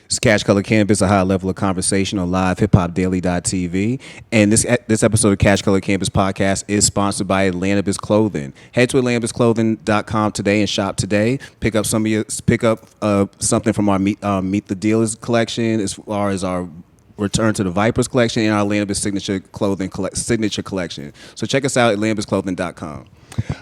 It's Cash Color Campus, a high level of conversation on Livehiphopdaily.tv. And this episode of Cash Color Campus podcast is sponsored by Atlantibus Clothing. Head to AtlantibusClothing.com today and shop today. Pick up something from our Meet the Dealers collection, as far as our Return to the Vipers collection and our Atlantibus signature collection. So check us out at AtlantibusClothing.com.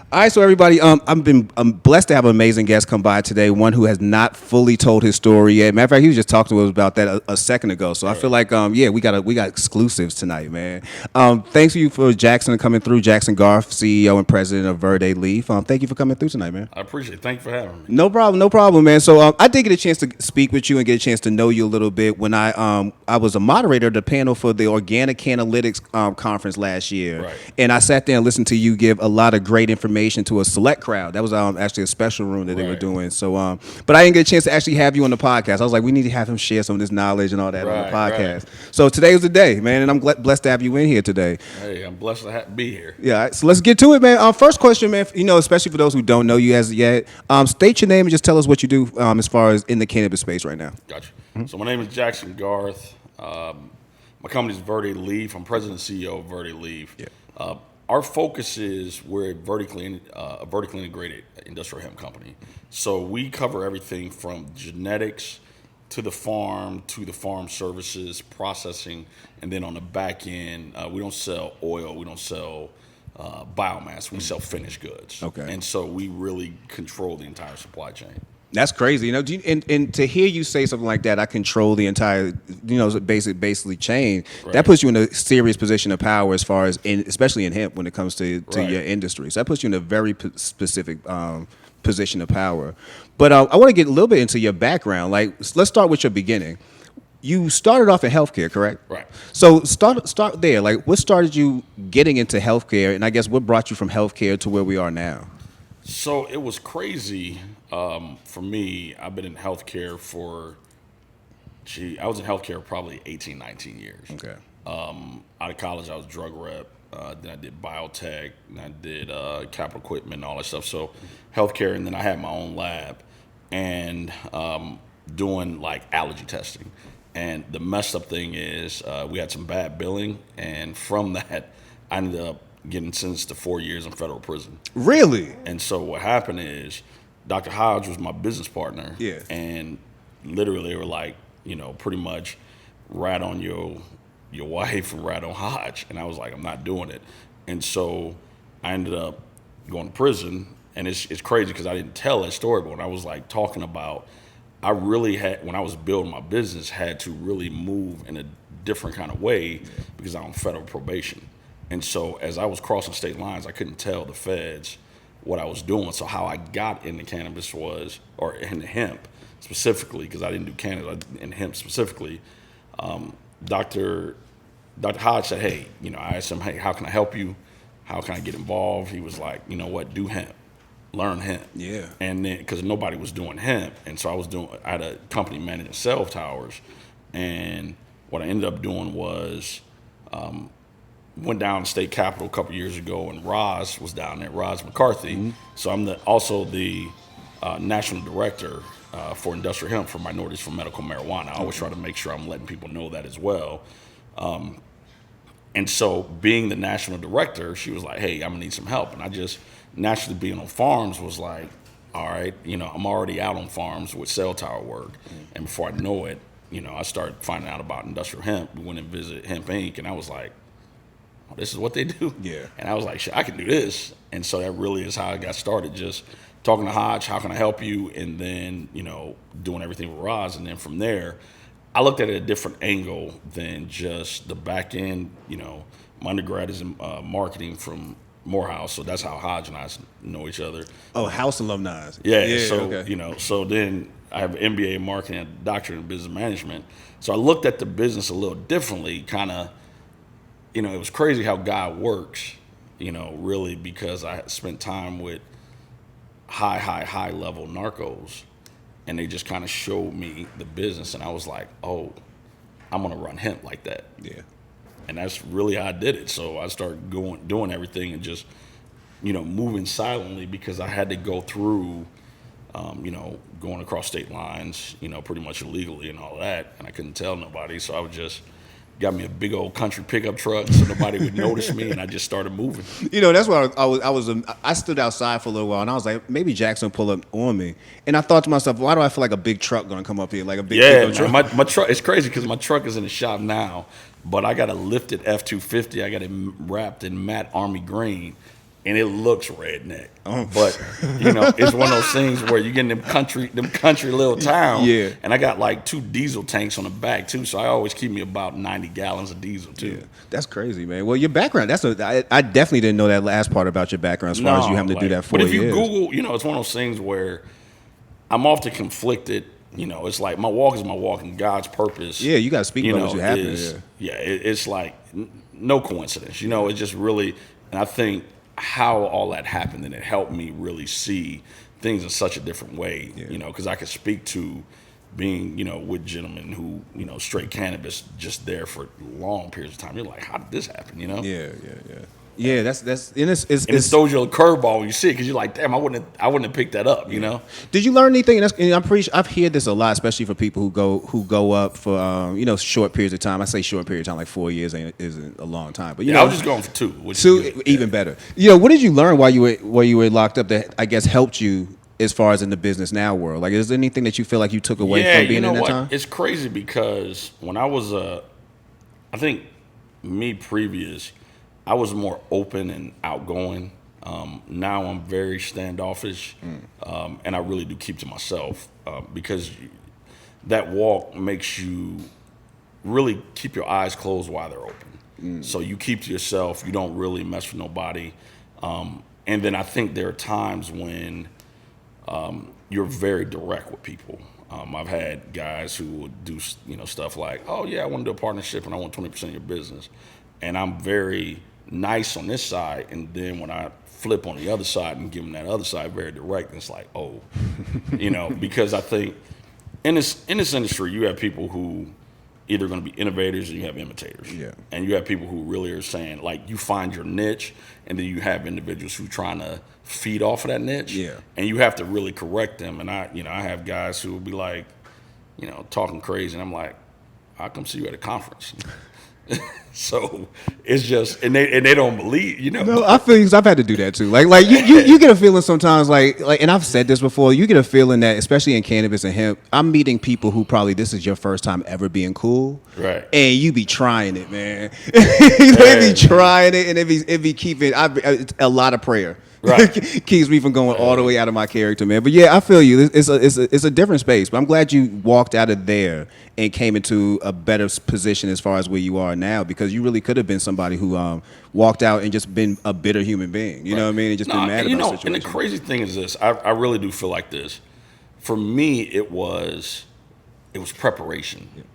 All right, so everybody, I'm blessed to have an amazing guest come by today. One who has not fully told his story yet. Matter of fact, he was just talking to us about that a second ago. So I feel like, we got exclusives tonight, man. Thanks to you for Jackson coming through. Jackson Garth, CEO and president of Verde Leaf. Thank you for coming through tonight, man. I appreciate it. Thank you for having me. No problem, man. So I did get a chance to speak with you and get a chance to know you a little bit when I was a moderator of the panel for the Organic Analytics conference last year, Right. and I sat there and listened to you give a lot of great information to a select crowd. That was actually a special room that they were Right. doing. So, but I didn't get a chance to actually have you on the podcast. I was like, we need to have him share some of this knowledge and all that on the podcast. Right. So today was the day, man, and I'm blessed to have you in here today. Hey, I'm blessed to be here. Yeah, so let's get to it, man. First question, man. Especially for those who don't know you as yet, state your name and just tell us what you do as far as in the cannabis space right now. Gotcha. So my name is Jackson Garth. My company is Verde Leaf. I'm president and CEO of Verde Leaf. Yeah. Our focus is we're a vertically integrated industrial hemp company. So we cover everything from genetics to the farm services, processing, and then on the back end, we don't sell oil, we don't sell biomass, we sell finished goods. Okay. And so we really control the entire supply chain. That's crazy, and to hear you say something like that, I control the entire, basically chain. Right. That puts you in a serious position of power as far as, especially in hemp, when it comes to Right. your industry. So that puts you in a very specific position of power. But I want to get a little bit into your background. Like, let's start with your beginning. You started off in healthcare, correct? Right. So start there. Like, what started you getting into healthcare, and I guess what brought you from healthcare to where we are now? So it was crazy for me. I've been in healthcare I was in healthcare probably 18, 19 years. Okay. Out of college, I was drug rep. Then I did biotech. And I did capital equipment and all that stuff. So healthcare, and then I had my own lab and doing like allergy testing. And the messed up thing is we had some bad billing. And from that, I ended up getting sentenced to 4 years in federal prison. Really? And so what happened is Dr. Hodge was my business partner. Yeah. And literally they were like, pretty much rat on your wife and rat on Hodge. And I was like, I'm not doing it. And so I ended up going to prison. And it's crazy because I didn't tell that story, but when I was like talking about, I really had, when I was building my business, had to really move in a different kind of way because I'm on federal probation. And so as I was crossing state lines, I couldn't tell the feds what I was doing. So how I got into cannabis or into hemp specifically, because I didn't do cannabis, in hemp specifically, Dr. Hodge said, hey, I asked him, hey, how can I help you? How can I get involved? He was like, you know what, do hemp. Learn hemp. Yeah. And then, because nobody was doing hemp. And so I had a company managing cell towers. And what I ended up doing was, went down to state capitol a couple years ago, and Roz was down there, Roz McCarthy. Mm-hmm. So I'm also the national director for industrial hemp for minorities for medical marijuana. I always try to make sure I'm letting people know that as well. And so being the national director, she was like, hey, I'm gonna need some help. And I just naturally being on farms was like, all right, I'm already out on farms with cell tower work. Mm-hmm. And before I know it, I started finding out about industrial hemp. We went and visited Hemp Inc. And I was like, oh, this is what they do. Yeah. And I was like, shit, I can do this. And so that really is how I got started, just talking to Hodge, how can I help you? And then, doing everything with Roz. And then from there, I looked at it a different angle than just the back end. My undergrad is in marketing from Morehouse, so that's how Hodge and I know each other. Oh, House alumni. Yeah, so, okay. So then I have an MBA in marketing and a doctorate in business management. So I looked at the business a little differently, kind of. It was crazy how God works, really, because I spent time with high level narcos, and they just kind of showed me the business, and I was like, oh, I'm gonna run hemp like that. Yeah. And that's really how I did it. So I started doing everything and just, moving silently, because I had to go through going across state lines, pretty much illegally and all that. And I couldn't tell nobody. So I would just got me a big old country pickup truck so nobody would notice me, and I just started moving. That's why I stood outside for a little while, and I was like, maybe Jackson pull up on me, and I thought to myself, why do I feel like a big truck gonna come up here, like a big Yeah, truck? my truck. It's crazy because my truck is in the shop now, but I got a lifted F-250. I got it wrapped in matte army green, and it looks redneck. Oh. But it's one of those things where you get in them country little towns. Yeah. And I got like 2 diesel tanks on the back too, so I always keep me about 90 gallons of diesel too. Yeah, that's crazy, man. Well, your background, I definitely didn't know that last part about your background as far as you having to do that for 4 years. But if you Google, it's one of those things where I'm often conflicted. It's like my walk is my walk, and God's purpose. Yeah, you got to speak about what you happen. It's like no coincidence. It's just really, and I think how all that happened, and it helped me really see things in such a different way. Because I could speak to being, with gentlemen who, straight cannabis just there for long periods of time. You're like, how did this happen? Yeah, that's and it throws you a curveball when you see it, because you're like, damn, I wouldn't have picked that up. Did you learn anything? And I'm pretty sure I've heard this a lot, especially for people who go up for short periods of time. I say short period of time, like 4 years isn't a long time, but I was just going for 2. Which two, even better. What did you learn while you were locked up that I guess helped you as far as in the business now world? Like, is there anything that you feel like you took away from being in that time? It's crazy because when I was I think me previous, I was more open and outgoing. Now I'm very standoffish, and I really do keep to myself because that walk makes you really keep your eyes closed while they're open. So you keep to yourself. You don't really mess with nobody. And then I think there are times when you're very direct with people. I've had guys who would do stuff like, oh yeah, I want to do a partnership and I want 20% of your business, and I'm very nice on this side, and then when I flip on the other side and give them that other side very direct, and it's like, oh, because I think in this industry you have people who either going to be innovators and you have imitators, and you have people who really are saying, like, you find your niche, and then you have individuals who trying to feed off of that niche, and you have to really correct them. And I have guys who will be like, talking crazy, and I'm like, I'll come see you at a conference. So it's just, and they don't believe, No, I feel, because I've had to do that too. Like you get a feeling sometimes, like, and I've said this before. You get a feeling that, especially in cannabis and hemp, I'm meeting people who probably this is your first time ever being cool, right? And you be trying it, man. They be trying it, and it be keeping. It's a lot of prayer. Right. Keeps me from going all the way out of my character, man. But yeah, I feel you. It's a different space. But I'm glad you walked out of there and came into a better position as far as where you are now, because you really could have been somebody who walked out and just been a bitter human being. You know what I mean? And just been mad about the situation. And the crazy thing is this. I really do feel like this. For me, it was preparation,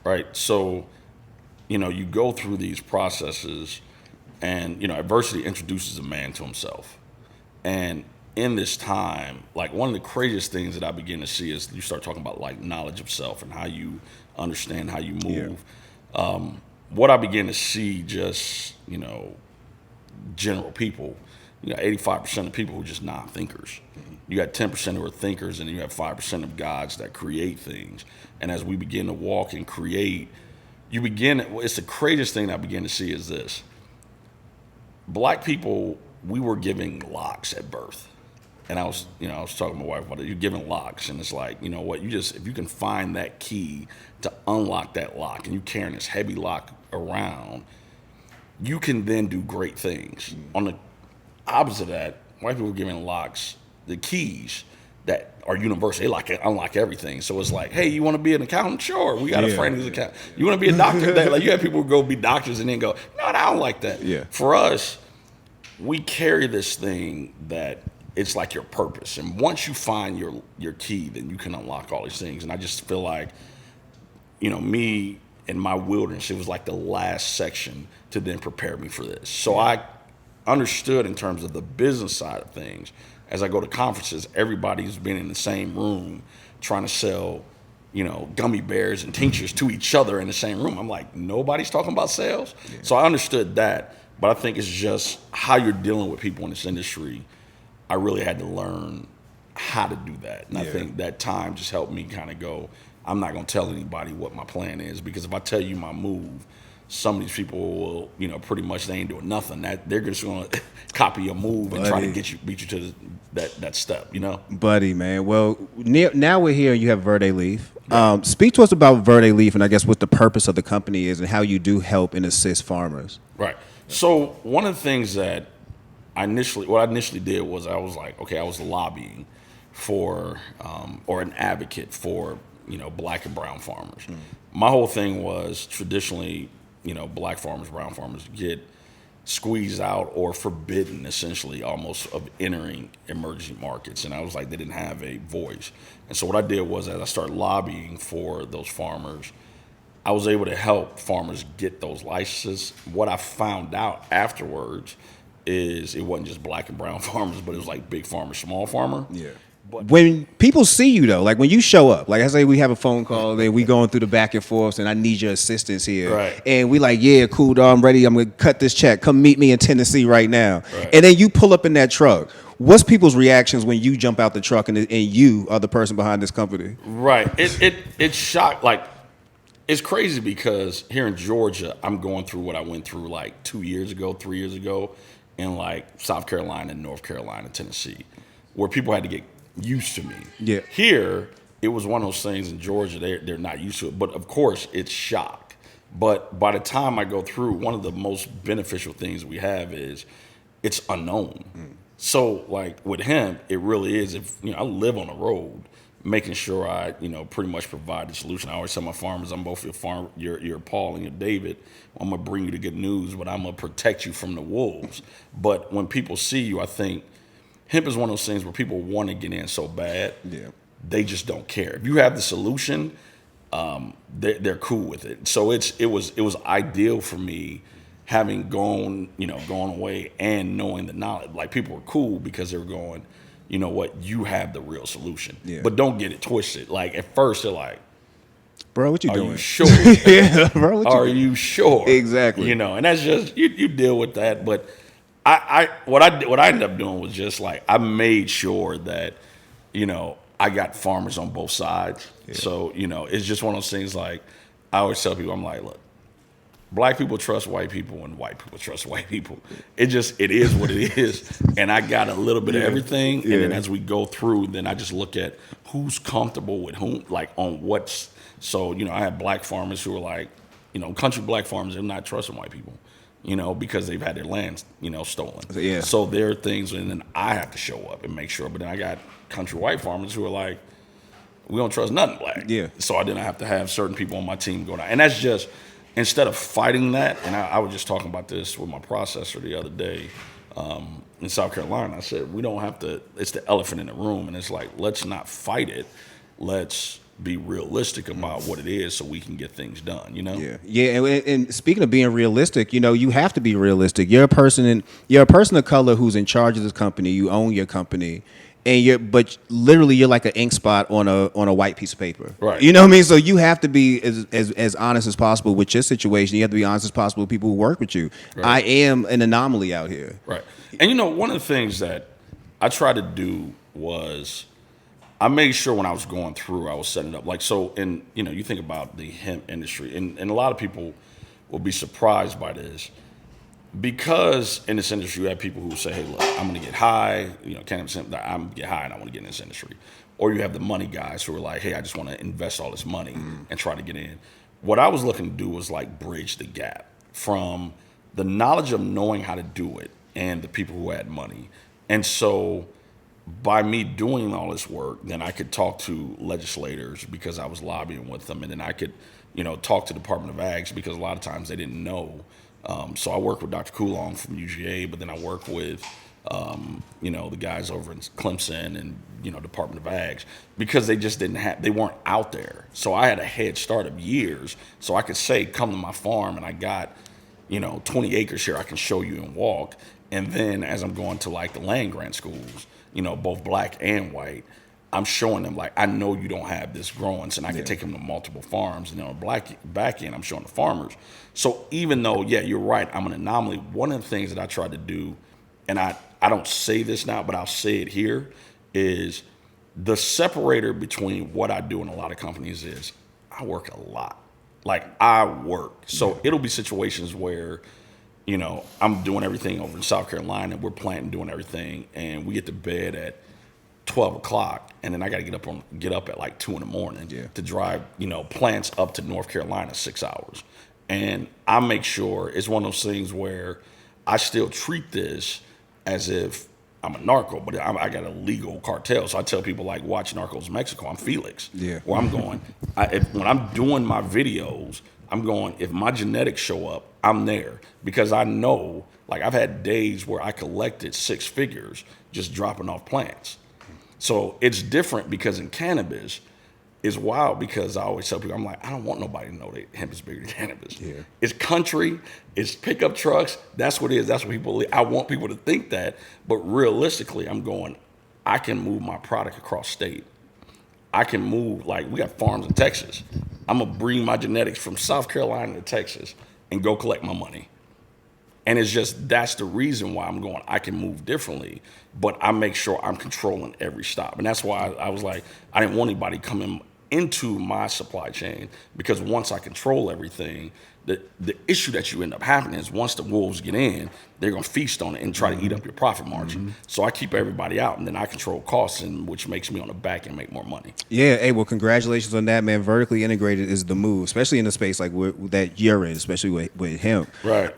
right? So, you go through these processes, and adversity introduces a man to himself. And in this time, like, one of the craziest things that I begin to see is you start talking about, like, knowledge of self and how you understand how you move. What I begin to see, just, general people, 85% of people who are just non-thinkers. You got 10% who are thinkers, and you have 5% of gods that create things. And as we begin to walk and create, it's the craziest thing I begin to see is this. Black people, we were giving locks at birth. And I was talking to my wife about it. You're giving locks, and it's like, if you can find that key to unlock that lock, and you carrying this heavy lock around, you can then do great things. On the opposite of that, white people were giving locks, the keys that are universal. They unlock everything. So it's like, hey, you want to be an accountant? Sure, we got a friend who's an accountant. You want to be a doctor? You have people who go be doctors and then go, no, I don't like that. Yeah. For us, we carry this thing that it's like your purpose. And once you find your key, then you can unlock all these things. And I just feel like, me and my wilderness, it was like the last section to then prepare me for this. So I understood in terms of the business side of things. As I go to conferences, everybody's been in the same room trying to sell, gummy bears and tinctures to each other in the same room. I'm like, nobody's talking about sales. Yeah. So I understood that. But I think it's just how you're dealing with people in this industry. I really had to learn, how to do that. And I think that time just helped me kind of go, I'm not going to tell anybody what my plan is, because if I tell you my move, some of these people will, pretty much they ain't doing nothing. That they're just going to copy your move and try to beat you to that step, Buddy, man. Well, now we're here and you have Verde Leaf. Speak to us about Verde Leaf and I guess what the purpose of the company is and how you do help and assist farmers. Right. So one of the things that I initially did was I was like, okay, I was lobbying for or an advocate for black and brown farmers. My whole thing was traditionally black farmers, brown farmers get squeezed out or forbidden essentially almost of entering emerging markets, and I was like, they didn't have a voice. And so what I did was, as I started lobbying for those farmers, I was able to help farmers get those licenses. What I found out afterwards is it wasn't just black and brown farmers, but it was like big farmer, small farmer. Yeah. When people see you though, like when you show up, like I say, we have a phone call and we going through the back and forth, and I need your assistance here. Right. And we like, yeah, cool, dog, I'm ready. I'm gonna cut this check. Come meet me in Tennessee right now. Right. And then you pull up in that truck. What's people's reactions when you jump out the truck and you are the person behind this company? Right. It's shocked. Like, it's crazy because here in Georgia, I'm going through what I went through like 2 years ago, 3 years ago, in like South Carolina, North Carolina, Tennessee, where people had to get used to me. Yeah. Here, it was one of those things in Georgia, they're not used to it. But of course, it's shock. But by the time I go through, one of the most beneficial things we have is it's unknown. So like with hemp, it really is, if I live on the road, making sure I, pretty much provide the solution. I always tell my farmers, I'm both you're Paul and you're David. I'm gonna bring you the good news, but I'm gonna protect you from the wolves. But when people see you, I think hemp is one of those things where people want to get in so bad, they just don't care. If you have the solution, they're cool with it. So it was ideal for me, having gone away and knowing the knowledge. Like, people were cool because they were going, you know what, you have the real solution. Yeah. But don't get it twisted. Like, at first they're like, bro, what you are doing? you sure? Yeah, bro, what Are doing? you sure? Exactly. And that's just you deal with that. But what I ended up doing was just like, I made sure that I got farmers on both sides. Yeah. So it's just one of those things. Like, I always tell people, I'm like, look, black people trust white people and white people trust white people. It is what it is. And I got a little bit of everything. And then as we go through, then I just look at who's comfortable with whom, like on what's. So, I have black farmers who are like, country black farmers, they're not trusting white people, because they've had their lands, stolen. Yeah. So there are things, and then I have to show up and make sure. But then I got country white farmers who are like, we don't trust nothing black. Yeah. So I have to have certain people on my team going out. And that's just, instead of fighting that, and I was just talking about this with my processor the other day in South Carolina. I said, we don't have to, it's the elephant in the room. And it's like, let's not fight it. Let's be realistic about what it is so we can get things done, Yeah. And speaking of being realistic, you have to be realistic. You're a person of color who's in charge of this company. You own your company. But literally you're like an ink spot on a white piece of paper. Right. You know what I mean? So you have to be as honest as possible with your situation. You have to be honest as possible with people who work with you. Right. I am an anomaly out here. Right. And one of the things that I tried to do was, I made sure when I was going through, I was setting it up. Like, so, and you think about the hemp industry, and a lot of people will be surprised by this, because in this industry you have people who say, hey, look, I'm going to get high, cannabis hemp, I'm going to get high and I want to get in this industry. Or you have the money guys who are like, hey, I just want to invest all this money and try to get in. What I was looking to do was like bridge the gap from the knowledge of knowing how to do it and the people who had money. And so by me doing all this work, then I could talk to legislators because I was lobbying with them, and then I could, talk to the Department of Ags because a lot of times they didn't know. So I work with Dr. Coulong from UGA, but then I work with, the guys over in Clemson and, Department of Ags, because they just they weren't out there. So I had a head start of years, so I could say, come to my farm and I got, 20 acres here I can show you and walk. And then as I'm going to like the land grant schools, both black and white, I'm showing them, like, I know you don't have this growing, so I can take them to multiple farms. And then on the back end, I'm showing the farmers. So even though, you're right, I'm an anomaly, one of the things that I tried to do, and I don't say this now, but I'll say it here, is The separator between what I do and a lot of companies is I work a lot. Like I work. So it'll be situations where, I'm doing everything over in South Carolina. We're planting, doing everything, and we get to bed at 12 o'clock, and then I got to get up at like 2 a.m. to drive, plants up to North Carolina 6 hours. And I make sure it's one of those things where I still treat this as if I'm a narco, but I got a legal cartel. So I tell people like, watch Narcos Mexico. I'm Felix. Yeah. Where I'm going. When I'm doing my videos, I'm going, if my genetics show up, I'm there. Because I know, like I've had days where I collected 6 figures just dropping off plants. So it's different because in cannabis, it's wild because I always tell people, I'm like, I don't want nobody to know that hemp is bigger than cannabis. Yeah. It's country, it's pickup trucks. That's what it is. That's what people believe. I want people to think that. But realistically, I'm going, I can move my product across state. I can move, like we got farms in Texas. I'm going to bring my genetics from South Carolina to Texas and go collect my money. And it's just, that's the reason why I'm going, I can move differently, but I make sure I'm controlling every stop. And that's why I was like, I didn't want anybody coming into my supply chain, because once I control everything, the issue that you end up happening is once the wolves get in, they're going to feast on it and try to eat up your profit margin. So I keep everybody out, and then I control costs, and which makes me on the back end make more money. Yeah, hey, well, congratulations on that, man. Vertically integrated is the move, especially in a space like that you're in, especially with hemp. Right.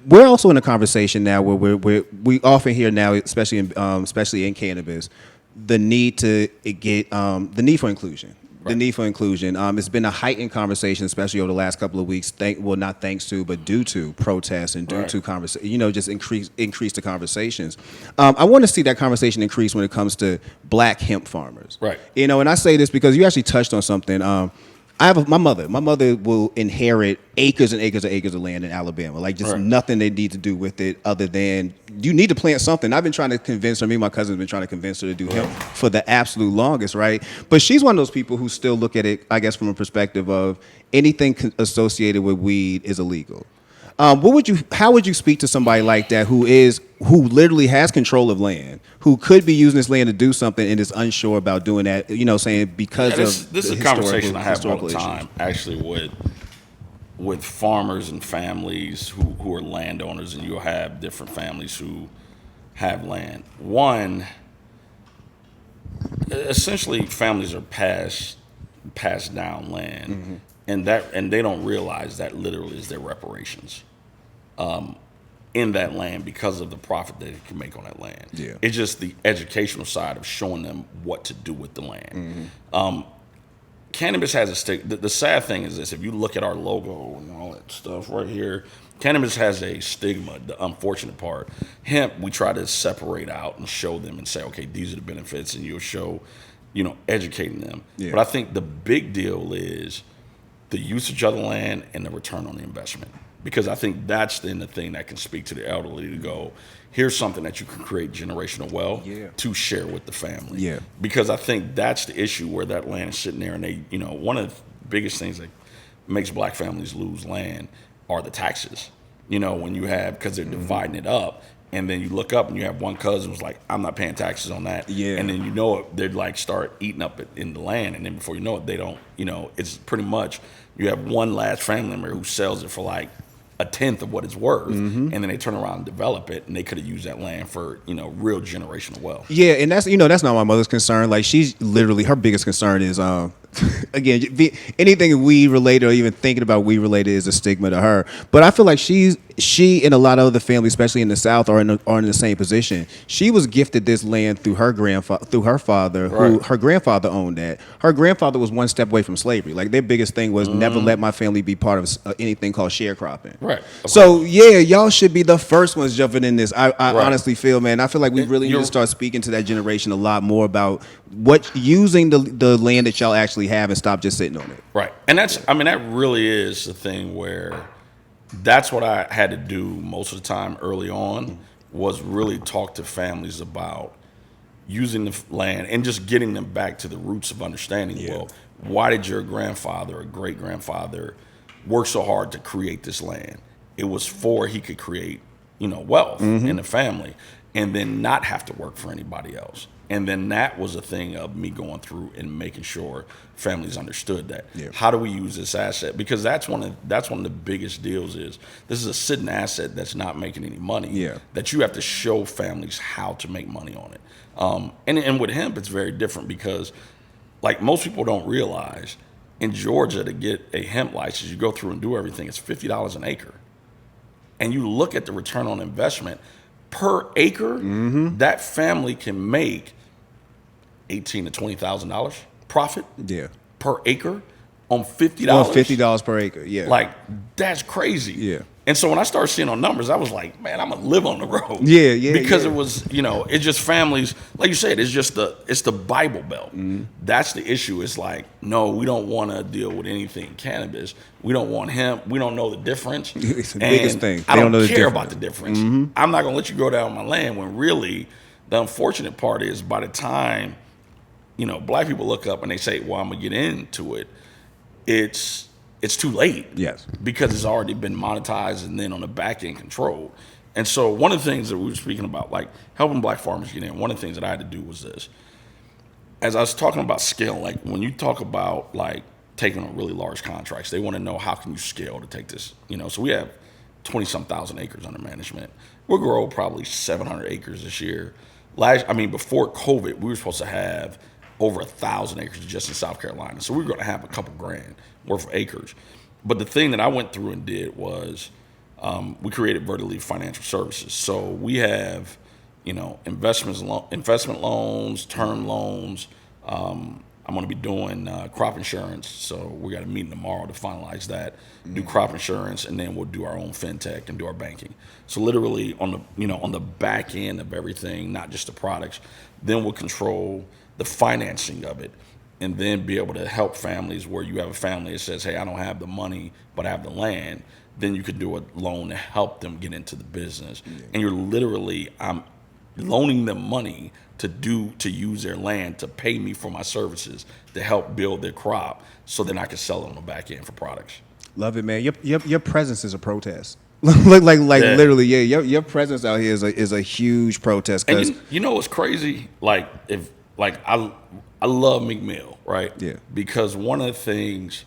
We're also in a conversation now where we often hear now, especially in cannabis, the need to get the need for inclusion. The need for inclusion. It's been a heightened conversation, especially over the last couple of weeks. Not thanks to, but due to protests and due to conversation. Just increase the conversations. I want to see that conversation increase when it comes to black hemp farmers. Right. And I say this because you actually touched on something. I have my mother. My mother will inherit acres and acres and acres of land in Alabama. Like just nothing they need to do with it other than you need to plant something. I've been trying to convince her. Me and my cousin's been trying to convince her to do hemp for the absolute longest, right? But she's one of those people who still look at it, I guess, from a perspective of anything associated with weed is illegal. How would you speak to somebody like that who literally has control of land, who could be using this land to do something and is unsure about doing that, saying because of this is a conversation I have all the time, actually, with farmers and families who are landowners, and you'll have different families who have land. One, essentially families are passed down land, and they don't realize that literally is their reparations. In that land because of the profit that it can make on that land. Yeah. It's just the educational side of showing them what to do with the land. Cannabis has a stick. The sad thing is this: if you look at our logo and all that stuff right here, cannabis has a stigma. The unfortunate part, hemp, we try to separate out and show them and say, okay, these are the benefits, and you'll show, educating them. Yeah. But I think the big deal is the usage of the land and the return on the investment. Because I think that's then the thing that can speak to the elderly to go, here's something that you can create generational wealth to share with the family. Yeah. Because I think that's the issue where that land is sitting there, and they, one of the biggest things that makes black families lose land are the taxes. When you have, because they're dividing it up, and then you look up and you have one cousin who's like, I'm not paying taxes on that. Yeah. And then they'd like start eating up in the land, and then before you know it, they don't, it's pretty much, you have one last family member who sells it for like a tenth of what it's worth, and then they turn around and develop it, and they could have used that land for real generational wealth. Yeah, and that's that's not my mother's concern. Like she's literally, her biggest concern is again, anything weed related or even thinking about weed related is a stigma to her. But I feel like she and a lot of other families, especially in the South, are in the same position. She was gifted this land through her father, who her grandfather owned that. Her grandfather was one step away from slavery. Like their biggest thing was never let my family be part of anything called sharecropping. Right. So yeah, y'all should be the first ones jumping in this. I honestly feel, man. I feel like we really need to start speaking to that generation a lot more about using the land that y'all actually have and stop just sitting on it. Right. And that really is the thing where that's what I had to do most of the time early on, was really talk to families about using the land and just getting them back to the roots of understanding. Yeah. Well, why did your grandfather or great grandfather work so hard to create this land? It was for he could create, wealth in the family, and then not have to work for anybody else. And then that was a thing of me going through and making sure families understood that. Yeah. How do we use this asset? Because that's one of the biggest deals is this is a sitting asset that's not making any money. Yeah. That you have to show families how to make money on it. And with hemp, it's very different because, like, most people don't realize in Georgia to get a hemp license, you go through and do everything. It's $50 an acre, and you look at the return on investment per acre. That family can make $18,000 to $20,000 profit per acre on $50. On $50 per acre, yeah. Like, that's crazy. Yeah. And so when I started seeing on numbers, I was like, man, I'm gonna live on the road. Yeah, Because yeah. it was, it's just families, like you said, it's the Bible Belt. That's the issue. It's like, no, we don't want to deal with anything cannabis. We don't want hemp. We don't know the difference. It's the biggest thing. I They don't know the care difference. about the difference. I'm not gonna let you go down my land when really the unfortunate part is by the time, black people look up and they say, well, I'm gonna get into it, it's too late. Yes. Because it's already been monetized and then on the back end controlled. And so one of the things that we were speaking about, like helping black farmers get in, one of the things that I had to do was this. As I was talking about scale, like when you talk about like taking on really large contracts, they want to know how can you scale to take this, so we have 20-some thousand acres under management. We'll grow probably 700 acres this year. Before COVID, we were supposed to have over 1,000 acres just in South Carolina. So we were going to have a couple grand worth of acres. But the thing that I went through and did was we created Verde Financial Services. So we have, investment loans, term loans. I'm going to be doing crop insurance. So we got a meeting tomorrow to finalize that, do crop insurance, and then we'll do our own fintech and do our banking. So literally on the back end of everything, not just the products, then we'll control the financing of it, and then be able to help families where you have a family that says, hey, I don't have the money, but I have the land. Then you could do a loan to help them get into the business. Yeah. And you're literally, I'm loaning them money to use their land to pay me for my services to help build their crop so then I can sell it on the back end for products. Love it, man. Your presence is a protest. Literally, yeah. Your presence out here is a huge protest. And you know what's crazy? I love Meek Mill, right? Yeah. Because one of the things,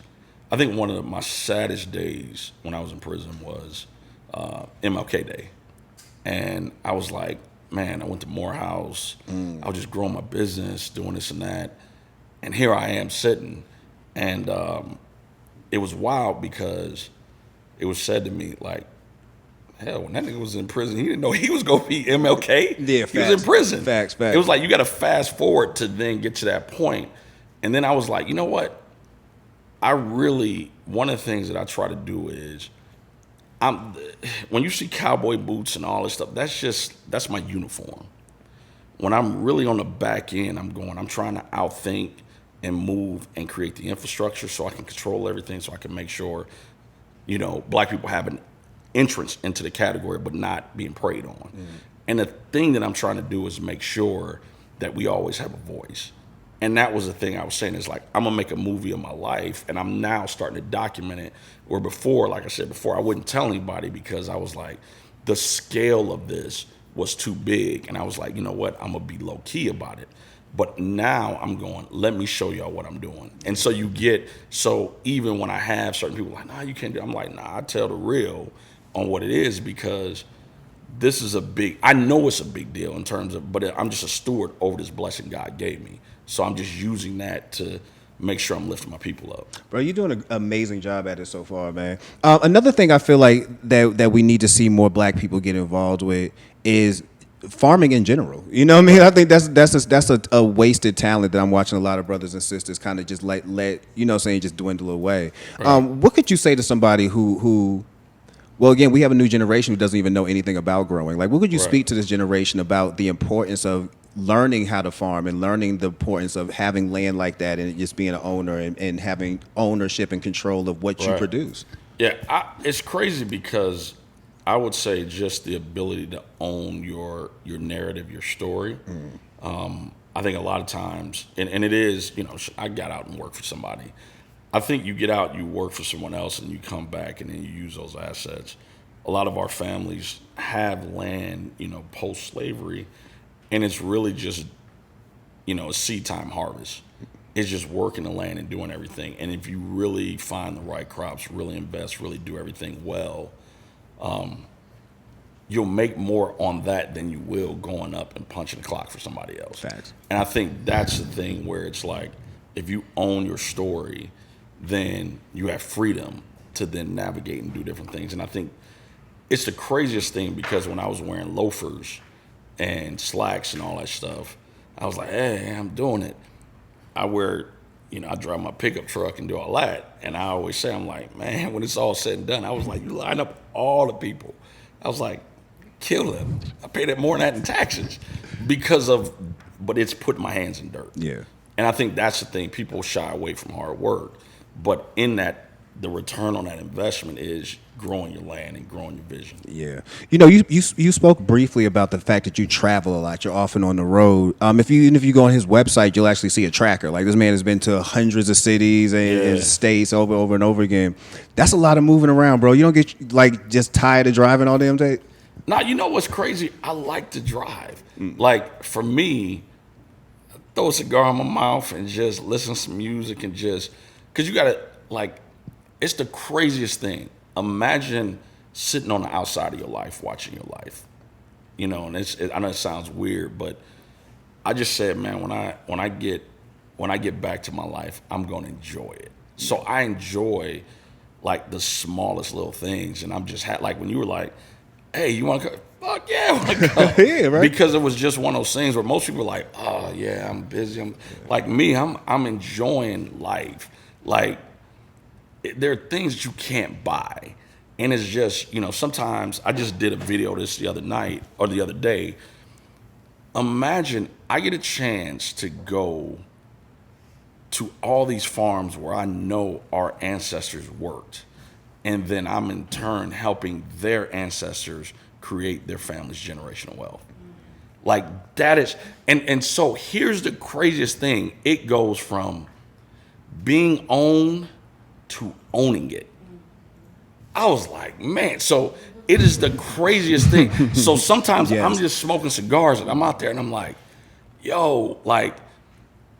I think one of my saddest days when I was in prison was MLK Day. And I was like, man, I went to Morehouse. I was just growing my business, doing this and that. And here I am sitting. And it was wild because it was said to me, like, hell, when that nigga was in prison, he didn't know he was going to be MLK. Yeah, he was in prison. Facts. It was like you got to fast forward to then get to that point. And then I was like, you know what? One of the things that I try to do is, when you see cowboy boots and all this stuff, that's my uniform. When I'm really on the back end, I'm trying to outthink and move and create the infrastructure so I can control everything, so I can make sure, black people have an entrance into the category but not being preyed on. And the thing that I'm trying to do is make sure that we always have a voice. And that was the thing I was saying is like, I'm gonna make a movie of my life, and I'm now starting to document it. Where before, like I said before, I wouldn't tell anybody because I was like, the scale of this was too big. And I was like, you know what, I'm gonna be low key about it. But now I'm going, let me show y'all what I'm doing. And so even when I have certain people like, nah, you can't do it, I'm like, nah, I tell the real on what it is, because this is I know it's a big deal in terms of, but I'm just a steward over this blessing God gave me. So I'm just using that to make sure I'm lifting my people up. Bro, you're doing an amazing job at it so far, man. Another thing I feel like that we need to see more black people get involved with is farming in general. You know what I mean? I think that's a wasted talent that I'm watching a lot of brothers and sisters kind of just let just dwindle away. Right. What could you say to somebody who well, again, we have a new generation who doesn't even know anything about growing. Like, what could you speak to this generation about the importance of learning how to farm and learning the importance of having land like that and just being an owner and having ownership and control of what you produce? Yeah, it's crazy because I would say just the ability to own your narrative, your story. I think a lot of times, and it is, I got out and worked for somebody. I think you get out, you work for someone else, and you come back, and then you use those assets. A lot of our families have land, post-slavery, and it's really just seed time harvest. It's just working the land and doing everything. And if you really find the right crops, really invest, really do everything well, you'll make more on that than you will going up and punching the clock for somebody else. Facts. And I think that's the thing where it's like, if you own your story, then you have freedom to then navigate and do different things. And I think it's the craziest thing, because when I was wearing loafers and slacks and all that stuff, I was like, hey, I'm doing it. I drive my pickup truck and do all that. And I always say, I'm like, man, when it's all said and done, I was like, you line up all the people. I was like, kill them. I paid it more than that in taxes but it's putting my hands in dirt. Yeah. And I think that's the thing. People shy away from hard work. But in that, the return on that investment is growing your land and growing your vision. Yeah. You spoke briefly about the fact that you travel a lot. You're often on the road. If you go on his website, you'll actually see a tracker. Like, this man has been to hundreds of cities and states over and over again. That's a lot of moving around, bro. You don't get like just tired of driving all damn day? Now, you know what's crazy? I like to drive. Like, for me, throw a cigar in my mouth and just listen to some music and just, because you got to, like, it's the craziest thing. Imagine sitting on the outside of your life, watching your life. And I know it sounds weird, but I just said, man, when I get back to my life, I'm gonna enjoy it. So I enjoy like the smallest little things, and I'm just like when you were like, hey, you want to go? Fuck yeah, I want to go. Yeah, right. Because it was just one of those things where most people are like, oh yeah, I'm busy. Like me, I'm enjoying life. Like, there are things that you can't buy. And it's just, sometimes I just did a video the other day. Imagine I get a chance to go to all these farms where I know our ancestors worked. And then I'm in turn helping their ancestors create their family's generational wealth. Like, that is, and so here's the craziest thing. It goes from being owned to owning it. I was like, man, so it is the craziest thing. So sometimes I'm just smoking cigars and I'm out there and I'm like, yo, like,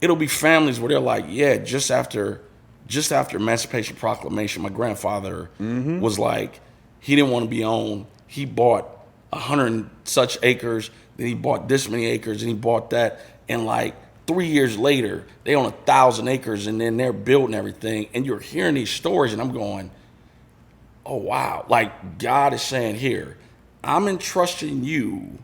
it'll be families where they're like, yeah, just after Emancipation Proclamation, my grandfather was like, he didn't want to be owned. He bought 100 and such acres, then he bought this many acres, and he bought that, and like 3 years later, they own 1,000 acres, and then they're building everything, and you're hearing these stories, and I'm going, oh, wow. Like, God is saying here, I'm entrusting you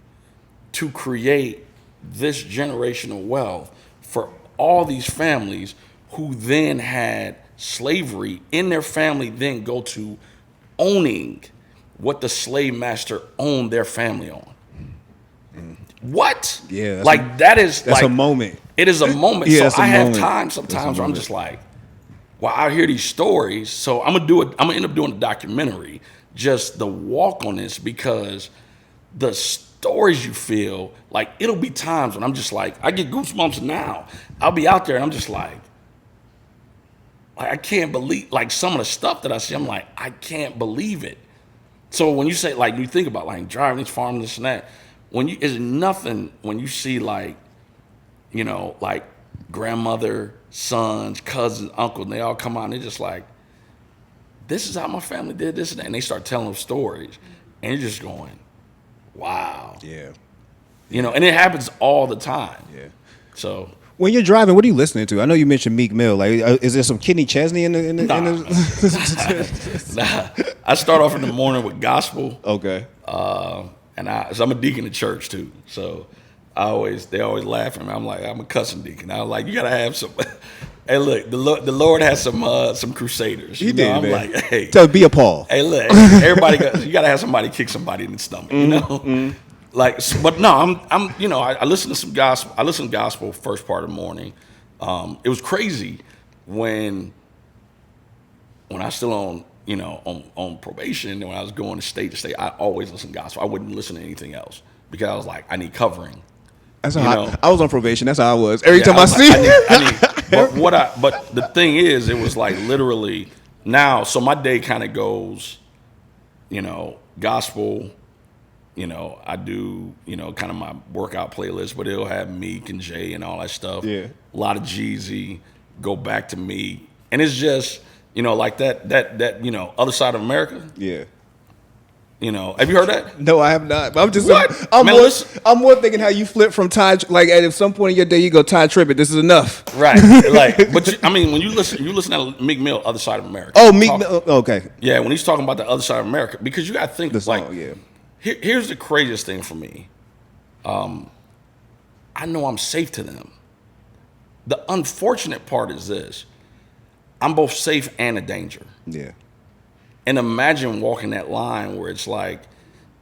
to create this generational wealth for all these families who then had slavery in their family, then go to owning what the slave master owned their family on. What? Yeah. That's a moment. It is a moment. Yeah, so I have times sometimes where I'm just like, well, I hear these stories, so I'm gonna end up doing a documentary, just the walk on this, because the stories you feel, like, it'll be times when I'm just like, I get goosebumps now. I'll be out there and I'm just like I can't believe, like, some of the stuff that I see, I'm like, I can't believe it. So when you say, like, you think about like driving these farms, this and that, it's nothing when you see like, like grandmother, sons, cousins, uncles, and they all come out and they're just like, this is how my family did this and that. And they start telling them stories. And you're just going, wow. Yeah. And it happens all the time. Yeah. So when you're driving, what are you listening to? I know you mentioned Meek Mill. Like, is there some Kenny Chesney in the? Nah. I start off in the morning with gospel. Okay. So I'm a deacon at church too. So they always laugh at me. I'm like, I'm a cussing deacon. I was like, you gotta have some. Hey, look, the Lord has some crusaders. He did, I'm man. like, hey, so be a Paul. Hey, look, you gotta have somebody kick somebody in the stomach. Like, but no, I listen to some gospel. I listen to gospel first part of the morning. It was crazy when I was still on probation, and when I was going to state to state, I always listened to gospel. I wouldn't listen to anything else because I was like, I need covering. That's how I was on probation. That's how I was. Every time I see it. But the thing is, it was like literally now. So my day kind of goes, gospel, You know, I do, you know, kind of my workout playlist, but it'll have Meek and Jay and all that stuff. Yeah. A lot of Jeezy, go back to Meek. And it's just, you know, like that, you know, Other Side of America. Yeah. You know, have you heard that? No, I have not. But I'm just What? I'm Man, more, listen. I'm more thinking how you flip from time, like at some point in your day you go time tripping. This is enough. Right. Like, but I mean, when you listen to Meek Mill, Other Side of America. Oh, Meek Mill. Okay. Yeah, when he's talking about the other side of America, because you got to think, The song, like, yeah. here's the craziest thing for me. I know I'm safe to them. The unfortunate part is this: I'm both safe and a danger. Yeah. And imagine walking that line where it's like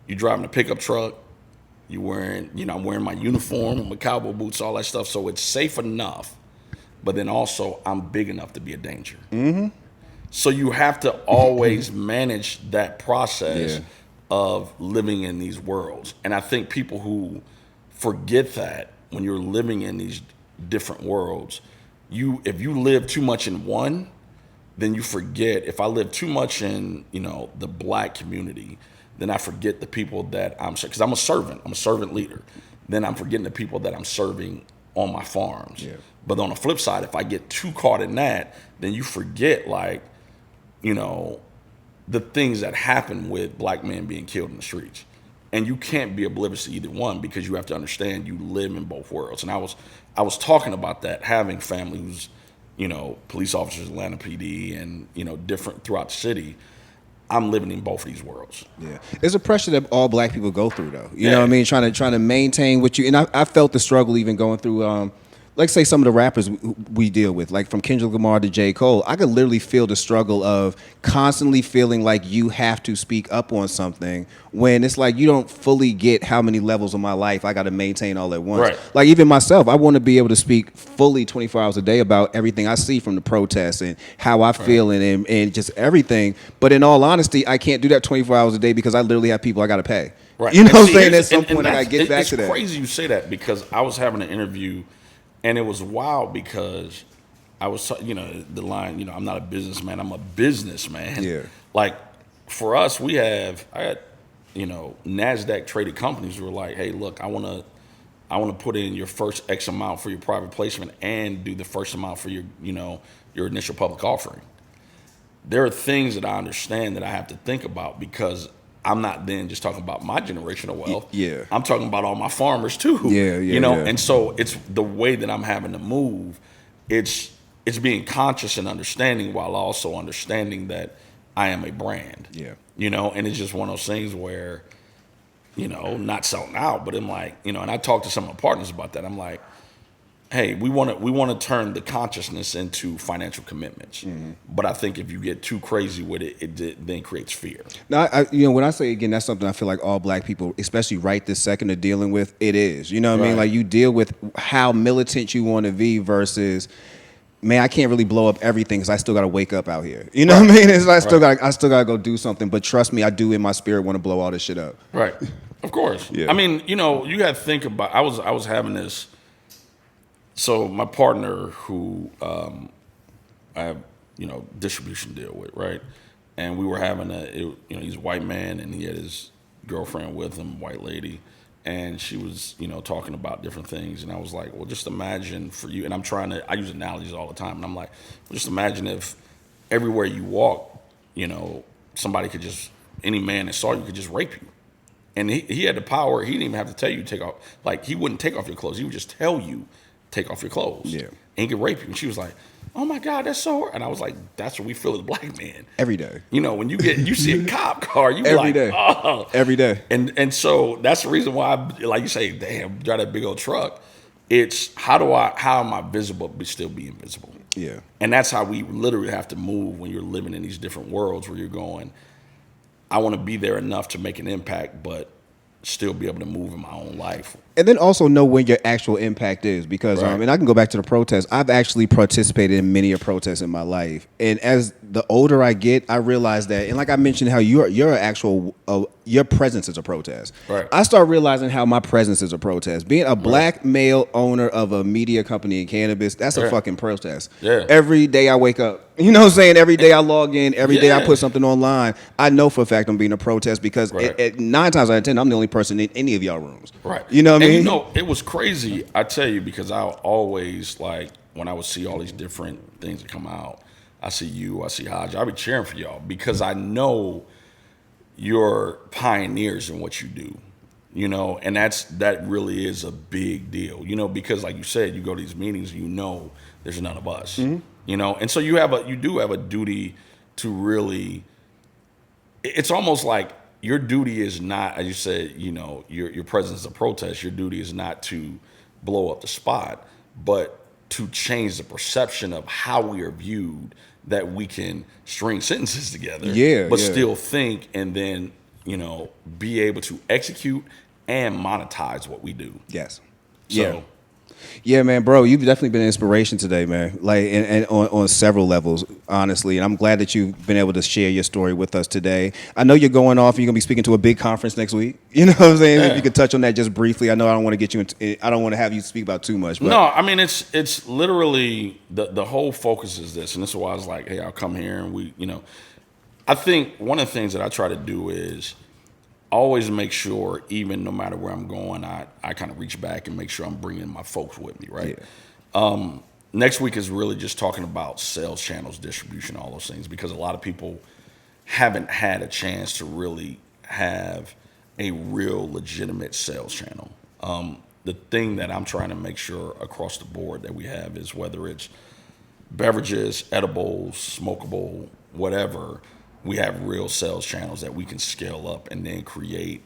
you driving a pickup truck, you wearing, you know, I'm wearing my uniform, my cowboy boots, all that stuff. So it's safe enough, but then also I'm big enough to be a danger. Mm-hmm. So you have to always manage that process of living in these worlds. And I think people who forget that when you're living in these different worlds, if you live too much in one, then you forget. If I live too much in, you know, the black community, then I forget the people that because I'm a servant leader. Then I'm forgetting the people that I'm serving on my farms. Yeah. But on the flip side, if I get too caught in that, then you forget, like, you know, the things that happen with black men being killed in the streets. And you can't be oblivious to either one, because you have to understand you live in both worlds. And I was talking about that, having family who's, you know, police officers, Atlanta PD, and, you know, different throughout the city. I'm living in both of these worlds. Yeah, it's a pressure that all black people go through, though. You know what I mean? Trying to maintain what you, and I felt the struggle even going through. Like, say, some of the rappers we deal with, like from Kendrick Lamar to J. Cole, I could literally feel the struggle of constantly feeling like you have to speak up on something when it's like you don't fully get how many levels of my life I got to maintain all at once. Right. Like, even myself, I want to be able to speak fully 24 hours a day about everything I see from the protests and how I feel and just everything. But in all honesty, I can't do that 24 hours a day because I literally have people I got to pay. Right. You know what I'm see, saying? At some point, I got to get back to that. It's crazy you say that, because I was having an interview. And it was wild because I was, you know, the line, you know, I'm not a businessman, I'm a businessman. Yeah. Like, for us, I had, you know, NASDAQ traded companies who were like, hey, look, I want to put in your first X amount for your private placement and do the first amount for your, you know, your initial public offering. There are things that I understand that I have to think about, because I'm not then just talking about my generational wealth. Yeah. I'm talking about all my farmers too. Yeah, you know, yeah. and so it's the way that I'm having to move. It's being conscious and understanding, while also understanding that I am a brand. Yeah. You know, and it's just one of those things where, you know, not selling out, but I'm like, you know, and I talked to some of my partners about that. I'm like, hey, we want to turn the consciousness into financial commitments. Mm-hmm. But I think if you get too crazy with it, it then creates fear. Now, you know, when I say, again, that's something I feel like all black people, especially right this second, are dealing with. It is, you know what I mean? Like, you deal with how militant you want to be versus, man, I can't really blow up everything because I still got to wake up out here. You know what I mean? It's like I still got to go do something. But trust me, I do in my spirit want to blow all this shit up. Right. Of course. Yeah. I mean, you know, you got to think about. I was having this. So my partner, who I have, you know, distribution deal with, right? And we were having you know, he's a white man and he had his girlfriend with him, white lady, and she was, you know, talking about different things. And I was like, well, just imagine for you, and I use analogies all the time, and I'm like, well, just imagine if everywhere you walk, you know, somebody could just, any man that saw you could just rape you. And he had the power. He didn't even have to tell you to take off. Like, he wouldn't take off your clothes. He would just tell you, take off your clothes. Yeah. And he could rape you. And she was like, oh my God, that's so hard. And I was like, that's what we feel as black men. Every day. You know, when you see a cop car, you every like, day. oh. Every day. And so that's the reason why, like you say, damn, drive that big old truck. It's how am I visible but still be invisible? Yeah. And that's how we literally have to move when you're living in these different worlds where you're going, I want to be there enough to make an impact, but still be able to move in my own life. And then also know when your actual impact is, because and I can go back to the protests. I've actually participated in many a protest in my life, and as the older I get, I realize that, and like I mentioned, how your actual your presence is a protest. Right. I start realizing how my presence is a protest. Being a black male owner of a media company in cannabis, that's a fucking protest. Yeah. Every day I wake up, You know what I'm saying? Every day I log in, every day I Yeah. put something online. I know for a fact I'm being a protest because Right. 9 times out of 10, I'm the only person in any of y'all rooms. Right. You know what I And you mean? know, it was crazy, I tell you, because I always, like, when I would see all these different things that come out, I see you, I see Hodge, I be cheering for y'all because I know you're pioneers in what you do. You know, and that really is a big deal. You know, because like you said, you go to these meetings, you know, there's none of us. You know, and so you do have a duty to really. It's almost like your duty is not, as you said, you know, your presence is a protest. Your duty is not to blow up the spot, but to change the perception of how we are viewed. That we can string sentences together, Yeah, but yeah. still think and then be able to execute and monetize what we do. Yes. Yeah. So Yeah, man, bro, you've definitely been an inspiration today, man. Like, and on several levels, honestly. And I'm glad that you've been able to share your story with us today. I know you're going off. You're gonna be speaking to a big conference next week. You know what I'm saying? If Yeah. you could touch on that just briefly. I know I don't want to get you. I don't want to have you speak about too much. But no, I mean it's literally the whole focus is this, and this is why I was like, hey, I'll come here and I think one of the things that I try to do is always make sure, even no matter where I'm going, I kind of reach back and make sure I'm bringing my folks with me, right? Yeah. Next week is really just talking about sales channels, distribution, all those things, because a lot of people haven't had a chance to really have a real legitimate sales channel. The thing that I'm trying to make sure across the board that we have is whether it's beverages, edibles, smokable, whatever, we have real sales channels that we can scale up and then create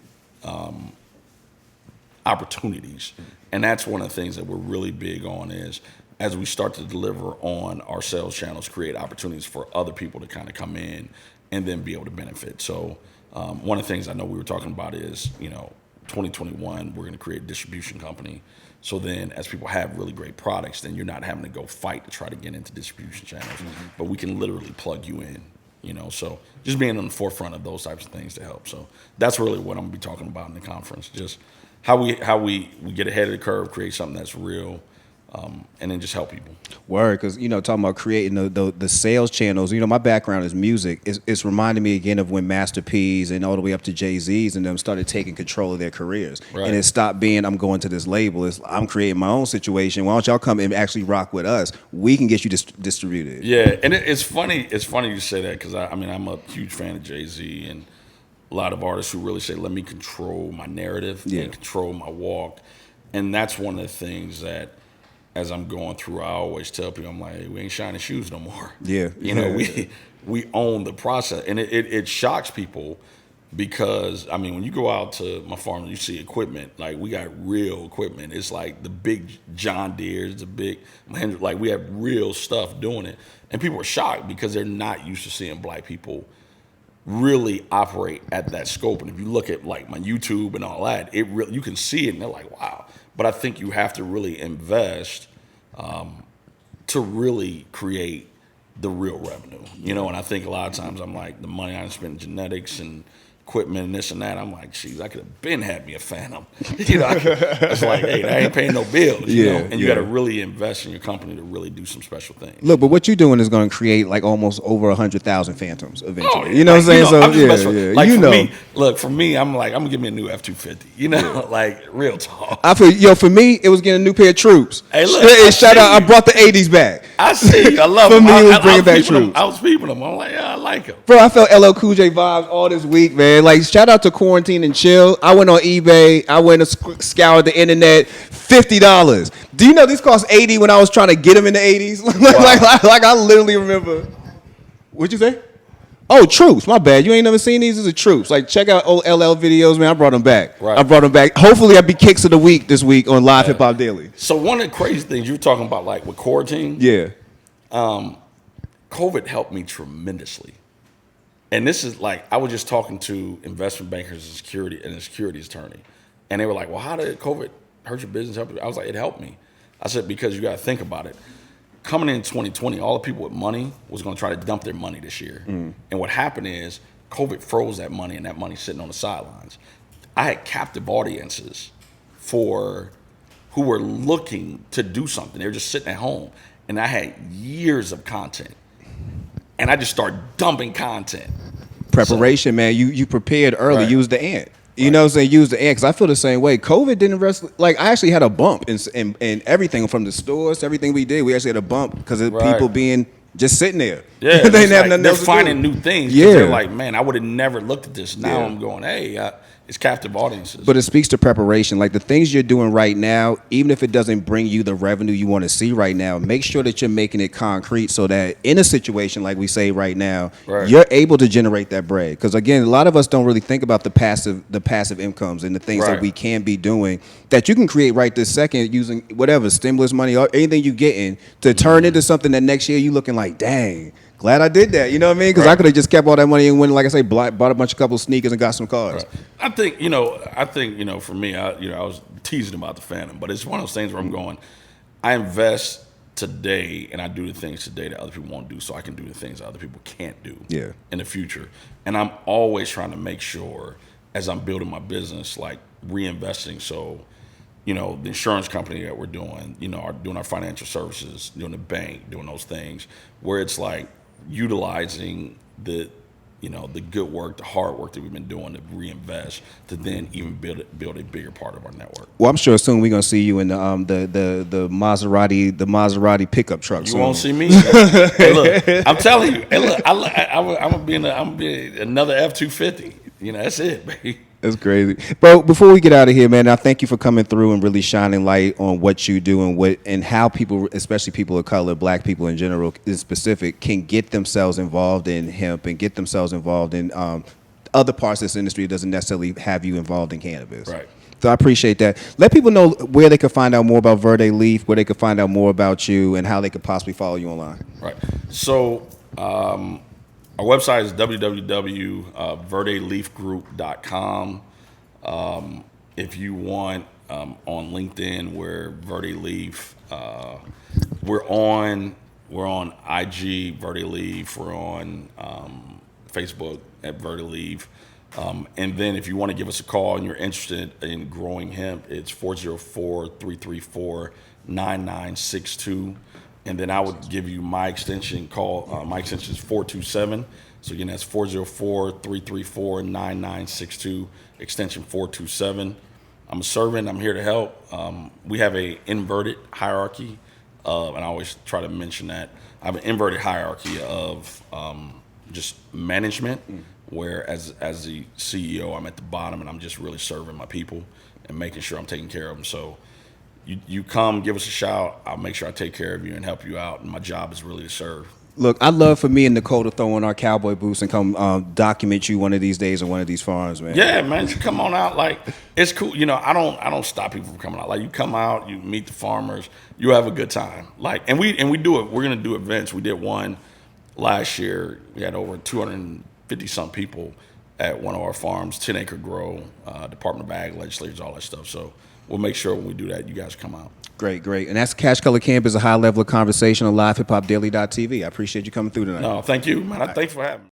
opportunities. And that's one of the things that we're really big on is as we start to deliver on our sales channels, create opportunities for other people to kind of come in and then be able to benefit. So one of the things I know we were talking about is, 2021, we're going to create a distribution company. So then as people have really great products, then you're not having to go fight to try to get into distribution channels, but we can literally plug you in. So just being on the forefront of those types of things to help. So that's really what I'm gonna be talking about in the conference. Just how we get ahead of the curve, create something that's real, and then just help people. Word, because talking about creating the sales channels. My background is music. It's reminding me again of when Master P's and all the way up to Jay-Z's and them started taking control of their careers, Right. and it stopped being I'm going to this label. I'm creating my own situation. Why don't y'all come and actually rock with us? We can get you distributed. Yeah, and it's funny. It's funny you say that because I'm a huge fan of Jay-Z and a lot of artists who really say, "Let me control my narrative Yeah. and control my walk," and that's one of the things that. As I'm going through, I always tell people, I'm like, hey, we ain't shining shoes no more. Yeah. We own the process. And it shocks people because, when you go out to my farm and you see equipment, like we got real equipment. It's like the big John Deere's, the big Mahindra, like we have real stuff doing it. And people are shocked because they're not used to seeing black people really operate at that scope. And if you look at like my YouTube and all that, you can see it and they're like, wow. But I think you have to really invest to really create the real revenue, And I think a lot of times I'm like, the money I spend in genetics and equipment and this and that, I'm like, geez, I could have been had me a Phantom. It's like, hey, I ain't paying no bills, And you got to really invest in your company to really do some special things. Look, but what you're doing is going to create like almost over 100,000 Phantoms eventually. Oh, yeah. You know what I'm saying? So I'm just yeah, messing with- yeah. Like you for know. me, look, for me, I'm like, I'm gonna give me a new F-250. Like real talk. I feel for me, it was getting a new pair of troops. Hey, look, Hey, I shout see out! I you. brought the '80s back. I see. I love For them. me, it was I bringing was back peeping them. troops. I was peeping them. I'm like, yeah, I like them. Bro, I felt LL Cool J vibes all this week, man. Like, shout out to Quarantine and Chill. I went on eBay. I went to scour the internet. $50. Do you know these cost $80 when I was trying to get them in the '80s? like I literally remember. What'd you say? Oh, Troops. My bad. You ain't never seen these? These are Troops. Like, check out old LL videos, man. I brought them back. Right. I brought them back. Hopefully, I'll be kicks of the week this week on Live Hip Hop Daily. So one of the crazy things you were talking about, like with quarantine, Yeah. COVID helped me tremendously. And this is like, I was just talking to investment bankers and a securities attorney. And they were like, well, how did COVID hurt your business? Help you? I was like, it helped me. I said, because you got to think about it. Coming in 2020, all the people with money was going to try to dump their money this year. And what happened is COVID froze that money and that money sitting on the sidelines. I had captive audiences who were looking to do something. They were just sitting at home. And I had years of content. and I just start dumping content. Preparation, man. You prepared early. Right. Use the ant. You know what I'm saying? Use the ant, because I feel the same way. COVID didn't rest. Like, I actually had a bump in everything, from the stores to everything we did. We actually had a bump because of people being just sitting there. Yeah, they didn't have nothing they're else to finding do. new things. Yeah, They're like, man, I would have never looked at this. Now Yeah. I'm going, hey, it's captive audiences. But it speaks to preparation. Like, the things you're doing right now, even if it doesn't bring you the revenue you want to see right now, make sure that you're making it concrete so that in a situation like we say right now, you're able to generate that bread. Because again, a lot of us don't really think about the passive incomes and the things that we can be doing that you can create right this second using whatever stimulus money or anything you getting to turn into something that next year you looking like, dang, glad I did that. You know what I mean? Because I could have just kept all that money and went, like I say, bought a couple of sneakers and got some cars. I think for me, I was teasing about the Phantom, but it's one of those things where I'm going, I invest today and I do the things today that other people won't do, so I can do the things that other people can't do in the future. And I'm always trying to make sure, as I'm building my business, like reinvesting. So, the insurance company that we're doing, doing our financial services, doing the bank, doing those things, where it's like utilizing the good work, the hard work that we've been doing to reinvest, to then even build a bigger part of our network. Well, I'm sure soon we're gonna see you in the Maserati pickup truck. You won't see me. Hey, look, I'm telling you. Hey, look, I'm gonna be another F-250. That's it, baby. That's crazy. Bro, before we get out of here, man, I thank you for coming through and really shining light on what you do and how people, especially people of color, black people in general, in specific, can get themselves involved in hemp and get themselves involved in other parts of this industry that doesn't necessarily have you involved in cannabis. Right. So I appreciate that. Let people know where they can find out more about Verde Leaf, where they can find out more about you, and how they could possibly follow you online. Right. So our website is www.verdeleafgroup.com. If you want, on LinkedIn, we're Verde Leaf. We're on IG, Verde Leaf. We're on Facebook at Verde Leaf. And then if you want to give us a call and you're interested in growing hemp, it's 404-334-9962. And then I would give you my extension call. My extension is 427. So again, that's 404-334-9962, extension 427. I'm a servant. I'm here to help. We have a inverted hierarchy, and I always try to mention that. I have an inverted hierarchy of just management, where as the CEO, I'm at the bottom, and I'm just really serving my people and making sure I'm taking care of them. So you come, give us a shout. I'll make sure I take care of you and help you out. And my job is really to serve. Look, I'd love for me and Nicole to throw on our cowboy boots and come document you one of these days on one of these farms, man. Yeah, man, you come on out. Like, it's cool. I don't stop people from coming out. Like, you come out, you meet the farmers, you have a good time. Like, and we do it. We're gonna do events. We did one last year. We had over 250 some people at one of our farms, 10-acre grow, Department of Ag, legislators, all that stuff. So we'll make sure when we do that, you guys come out. Great. And that's Cash Color Camp, is a high level of conversation on livehiphopdaily.tv. I appreciate you coming through tonight. No, thank you, man. Thanks for having me.